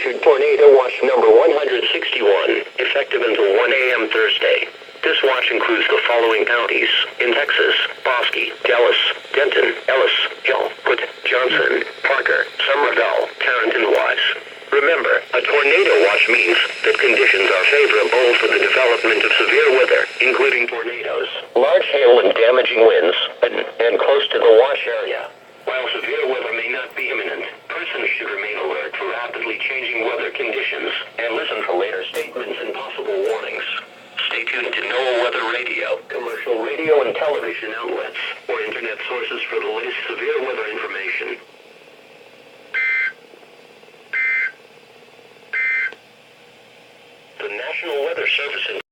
issued Tornado Watch number 161, effective until 1 a.m. Thursday. This watch includes the following counties in Texas: Bosque, Dallas, Denton, Ellis, Hill, Hood, Johnson, Parker, Somerville, Tarrant, and Wise. Remember, a tornado watch means that conditions are favorable for the development of severe weather, including tornadoes, large hail, and damaging winds, and close to the watch area. While severe weather may not be imminent, persons should remain alert for rapidly changing weather conditions and listen for later statements and possible warnings. Stay tuned to NOAA Weather Radio, commercial radio and television outlets, or internet sources for the latest severe weather information. The National Weather Service